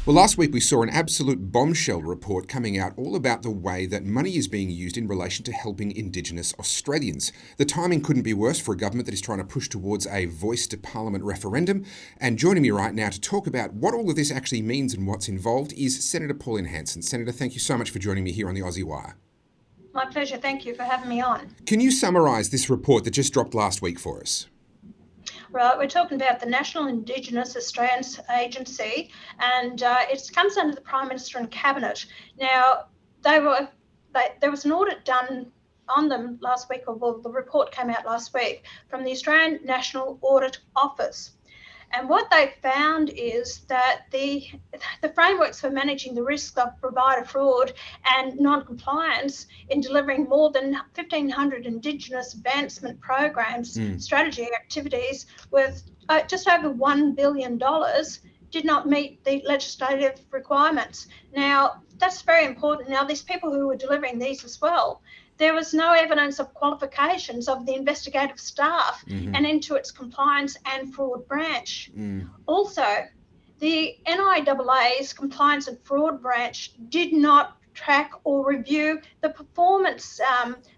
Well, last week we saw an absolute bombshell report coming out all about the way that money is being used in relation to helping Indigenous Australians. The timing couldn't be worse for a government that is trying to push towards a voice to Parliament referendum. And joining me right now to talk about what all of this actually means and what's involved is Senator Pauline Hanson. Senator, thank you so much for joining me here on the Aussie Wire. My pleasure. Thank you for having me on. Can you summarise this report that just dropped last week for us? Right, we're talking about the National Indigenous Australians Agency, and it comes under the Prime Minister and Cabinet. Now, there was an audit done on them last week, or well, the report came out last week from the Australian National Audit Office. And what they found is that the frameworks for managing the risk of provider fraud and non-compliance in delivering more than 1,500 Indigenous advancement programs, strategy activities with just over $1 billion did not meet the legislative requirements. Now, that's very important. Now, these people who were delivering these as well, there was no evidence of qualifications of the investigative staff and into its compliance and fraud branch. Also, the NIAA's compliance and fraud branch did not track or review the performance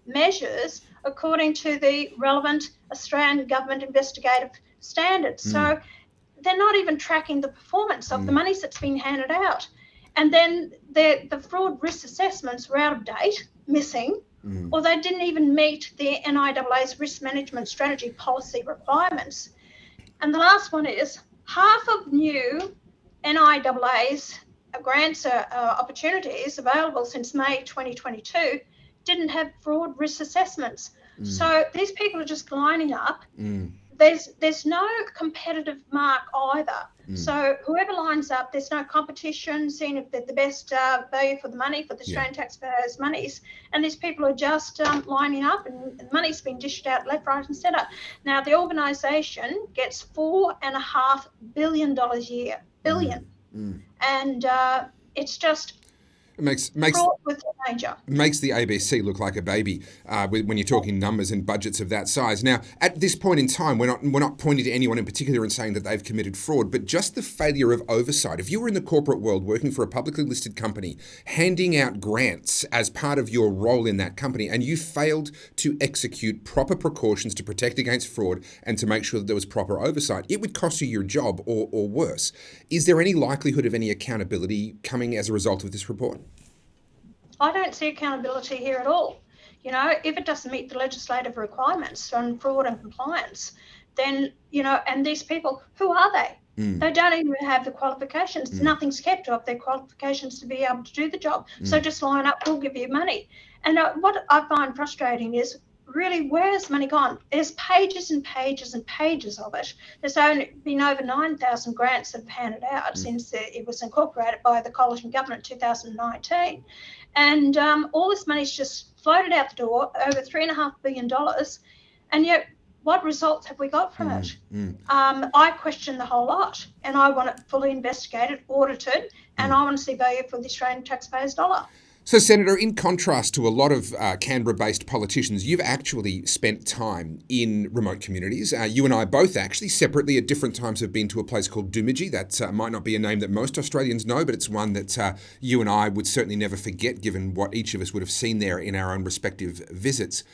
measures according to the relevant Australian government investigative standards. So they're not even tracking the performance of the monies that's been handed out. And then the fraud risk assessments were out of date, missing, or they didn't even meet the NIAA's risk management strategy policy requirements. And the last one is half of new NIAA's grants opportunities available since May 2022 didn't have fraud risk assessments. So these people are just lining up. There's no competitive mark either. So whoever lines up, there's no competition, seeing if they're the best value for the money, for the Australian taxpayers' monies. And these people are just lining up, and the money's been dished out left, right and centre. Now, the organisation gets $4.5 billion a year. And it's just... It makes the ABC look like a baby when you're talking numbers and budgets of that size. Now, at this point in time, we're not pointing to anyone in particular and saying that they've committed fraud, but just the failure of oversight. If you were in the corporate world working for a publicly listed company, handing out grants as part of your role in that company, and you failed to execute proper precautions to protect against fraud and to make sure that there was proper oversight, it would cost you your job or worse. Is there any likelihood of any accountability coming as a result of this report? I don't see accountability here at all. You know, if it doesn't meet the legislative requirements on fraud and compliance, then, you know, and these people, who are they? They don't even have the qualifications. Nothing's kept of their qualifications to be able to do the job. So just line up, we'll give you money. And what I find frustrating is, really, where's money gone? There's pages and pages and pages of it. There's only been over 9,000 grants that have handed out since it was incorporated by the coalition government in 2019. And all this money's just floated out the door, over $3.5 billion. And yet, what results have we got from it? I question the whole lot, and I want it fully investigated, audited, and I want to see value for the Australian taxpayers' dollar. So, Senator, in contrast to a lot of Canberra-based politicians, you've actually spent time in remote communities. You and I both actually, separately at different times, have been to a place called Doomadgee. That might not be a name that most Australians know, but it's one that you and I would certainly never forget, given what each of us would have seen there in our own respective visits.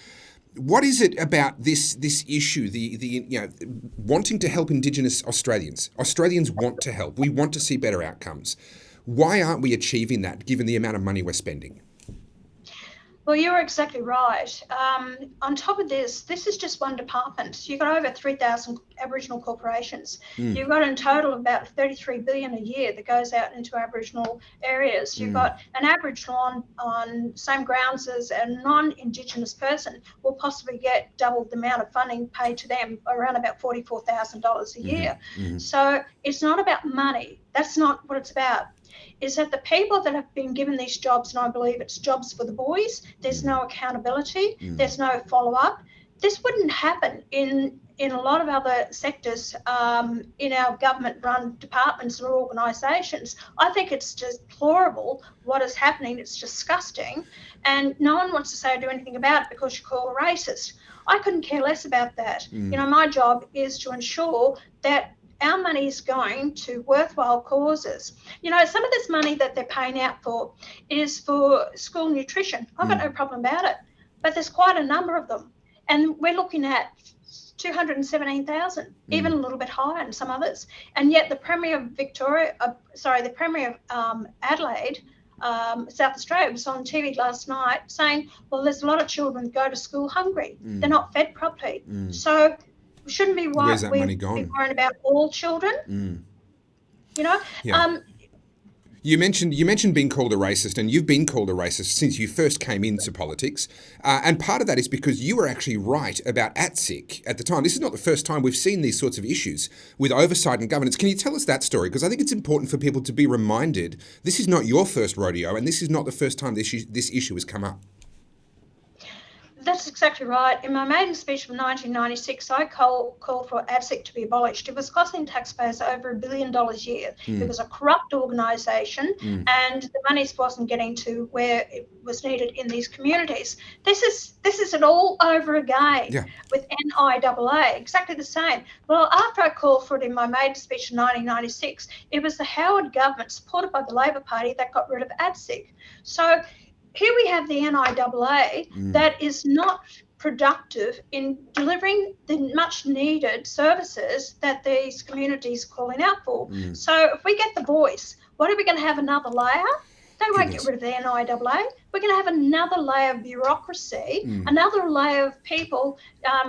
What is it about this issue, the wanting to help Indigenous Australians? Australians want to help. We want to see better outcomes. Why aren't we achieving that, given the amount of money we're spending? Well, you're exactly right. On top of this is just one department. You've got over 3,000 Aboriginal corporations. You've got in total about $33 billion a year that goes out into Aboriginal areas. You've got an Aboriginal on same grounds as a non-Indigenous person will possibly get double the amount of funding paid to them, around about $44,000 a year. So it's not about money. That's not what it's about. Is that the people that have been given these jobs, and I believe it's jobs for the boys, there's no accountability, there's no follow-up. This wouldn't happen in a lot of other sectors in our government-run departments or organisations. I think it's deplorable what is happening. It's disgusting, and no one wants to say or do anything about it because you're called a racist. I couldn't care less about that. You know, my job is to ensure that our money is going to worthwhile causes. You know, some of this money that they're paying out for is for school nutrition. I've got no problem about it, but there's quite a number of them. And we're looking at 217,000, even a little bit higher in some others. And yet the Premier of Adelaide, South Australia, was on TV last night saying, well, there's a lot of children who go to school hungry. They're not fed properly. So shouldn't be Where's that money gone? worrying about all children. You know, Yeah. You mentioned being called a racist, and you've been called a racist since you first came into politics. And part of that is because you were actually right about ATSIC at the time. This is not the first time we've seen these sorts of issues with oversight and governance. Can you tell us that story? Because I think it's important for people to be reminded this is not your first rodeo, and this is not the first time this issue has come up. That's exactly right. In my maiden speech from 1996, I called for ATSIC to be abolished. It was costing taxpayers over $1 billion a year. It was a corrupt organisation, and the money wasn't getting to where it was needed in these communities. This is it all over again with NIAA, exactly the same. Well, after I called for it in my maiden speech in 1996, it was the Howard government, supported by the Labor Party, that got rid of ATSIC. So here we have the NIAA that is not productive in delivering the much needed services that these communities are calling out for. So if we get the voice, what are we going to have, another layer? They won't get rid of the NIAA. We're going to have another layer of bureaucracy, another layer of people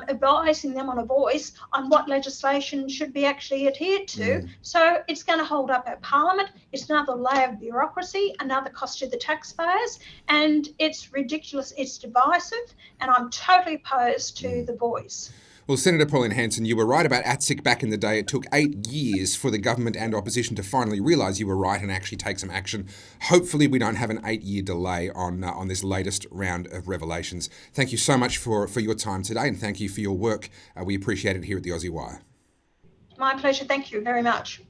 advising them on a voice on what legislation should be actually adhered to. So it's going to hold up our parliament. It's another layer of bureaucracy, another cost to the taxpayers, and it's ridiculous. It's divisive, and I'm totally opposed to the voice. Well, Senator Pauline Hanson, you were right about ATSIC back in the day. It took 8 years for the government and opposition to finally realise you were right and actually take some action. Hopefully we don't have an 8-year delay on this latest round of revelations. Thank you so much for your time today, and thank you for your work. We appreciate it here at the Aussie Wire. My pleasure. Thank you very much.